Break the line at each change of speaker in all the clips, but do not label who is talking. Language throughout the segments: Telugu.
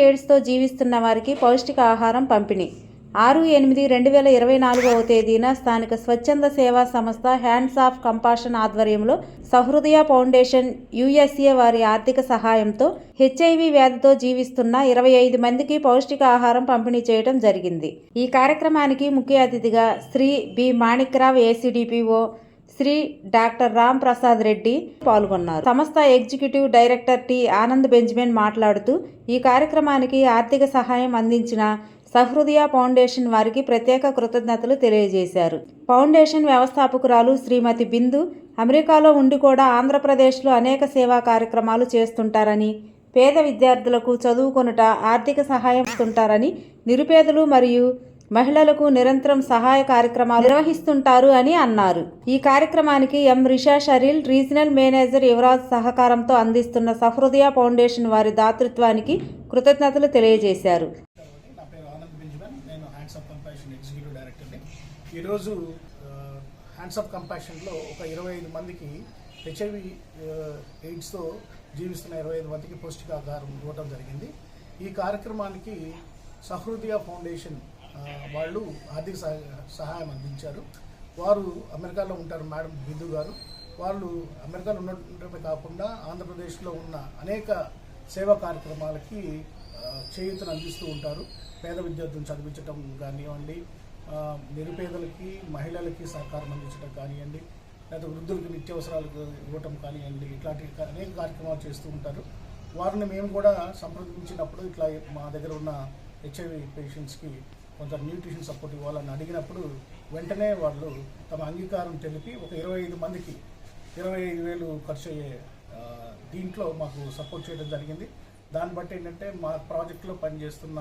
ఎయిడ్స్తో జీవిస్తున్న వారికి పౌష్టికాహారం పంపిణీ 6/8/2024 తేదీన స్థానిక స్వచ్ఛంద సేవా సంస్థ హ్యాండ్స్ ఆఫ్ కంపాషన్ ఆధ్వర్యంలో సహృదయ ఫౌండేషన్ USA వారి ఆర్థిక సహాయంతో HIV వ్యాధితో జీవిస్తున్న 25 మందికి పౌష్టికాహారం పంపిణీ చేయడం జరిగింది. ఈ కార్యక్రమానికి ముఖ్య అతిథిగా Shri B Manikrao ACDPO, Shri doctor Ram Prasad Reddy పాల్గొన్నారు. సంస్థ executive director T Anand Benjamin మాట్లాడుతూ ఈ కార్యక్రమానికి ఆర్థిక సహాయం అందించిన సహృదయ ఫౌండేషన్ వారికి ప్రత్యేక కృతజ్ఞతలు తెలియజేశారు. ఫౌండేషన్ వ్యవస్థాపకురాలు శ్రీమతి బిందు అమెరికాలో ఉండి కూడా ఆంధ్రప్రదేశ్లో అనేక సేవా కార్యక్రమాలు చేస్తుంటారని, పేద విద్యార్థులకు చదువుకొనుట ఆర్థిక సహాయం ఇస్తుంటారని, నిరుపేదలు మరియు మహిళలకు నిరంతరం సహాయ కార్యక్రమాలు నిర్వహిస్తుంటారు అని అన్నారు. ఈ కార్యక్రమానికి ఎం రిషా షరీల్, రీజనల్ మేనేజర్ యువరాజ్ సహకారంతో అందిస్తున్న సహృదయ ఫౌండేషన్ వారి దాతృత్వానికి కృతజ్ఞతలు తెలియజేశారు.
ఈరోజు హ్యాండ్స్ ఆఫ్ కంపాషన్లో ఒక 25 మందికి HIV ఎయిడ్స్తో జీవిస్తున్న 25 మందికి పౌష్టికాహారం ఇవ్వడం జరిగింది. ఈ కార్యక్రమానికి సహృదయ ఫౌండేషన్ వాళ్ళు ఆర్థిక సహాయం అందించారు. వారు అమెరికాలో ఉంటారు. మేడం బిందు గారు వాళ్ళు అమెరికాలో ఉండటమే కాకుండా ఆంధ్రప్రదేశ్లో ఉన్న అనేక సేవా కార్యక్రమాలకి చేయూతను అందిస్తూ ఉంటారు. పేద విద్యార్థులను చదివించడం కానివ్వండి, నిరుపేదలకి మహిళలకి సహకారం అందించడం కానివ్వండి, లేదా వృద్ధులకి నిత్యావసరాలకు ఇవ్వటం కానివ్వండి, ఇట్లాంటి అనేక కార్యక్రమాలు చేస్తూ ఉంటారు. వారిని మేము కూడా సంప్రదించినప్పుడు ఇట్లా మా దగ్గర ఉన్న HIV పేషెంట్స్కి కొంత న్యూట్రిషన్ సపోర్ట్ ఇవ్వాలని అడిగినప్పుడు వెంటనే వాళ్ళు తమ అంగీకారం తెలిపి ఒక 25 మందికి 25,000 ఖర్చు అయ్యే దీంట్లో మాకు సపోర్ట్ చేయడం జరిగింది. దాన్ని బట్టి ఏంటంటే మా ప్రాజెక్టులో పనిచేస్తున్న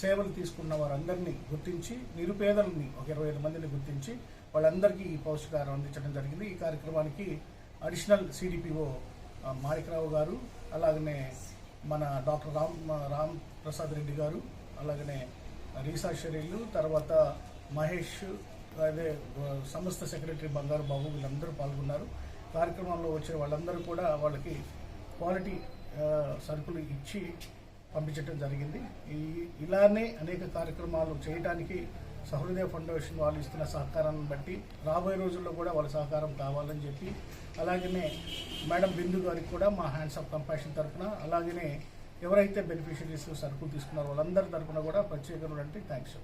సేవలు తీసుకున్న వారందరినీ గుర్తించి నిరుపేదలని ఒక 25 మందిని గుర్తించి వాళ్ళందరికీ ఈ పౌష్టికాహారం అందించడం జరిగింది. ఈ కార్యక్రమానికి అడిషనల్ CDPO మాణిక్రావు గారు, అలాగనే మన డాక్టర్ రామ్ ప్రసాద్ రెడ్డి గారు, అలాగనే రీసా షరీలు, తర్వాత మహేష్, అదే సంస్థ సెక్రటరీ బంగారు బాబు, వీళ్ళందరూ పాల్గొన్నారు. కార్యక్రమంలో వచ్చిన వాళ్ళందరూ కూడా వాళ్ళకి క్వాలిటీ సరుకులు ఇచ్చి పంపించడం జరిగింది. ఇలానే అనేక కార్యక్రమాలు చేయడానికి సహృదయ ఫౌండేషన్ వాళ్ళు ఇస్తున్న సహకారాన్ని బట్టి రాబోయే రోజుల్లో కూడా వాళ్ళ సహకారం కావాలని చెప్పి, అలాగనే మేడం బిందు గారికి కూడా మా హ్యాండ్స్ ఆఫ్ కంపాషన్ తరఫున, అలాగనే ఎవరైతే బెనిఫిషరీస్ సరుకులు తీసుకున్నారో వాళ్ళందరి తరఫున కూడా ప్రత్యేకమైన థ్యాంక్స్.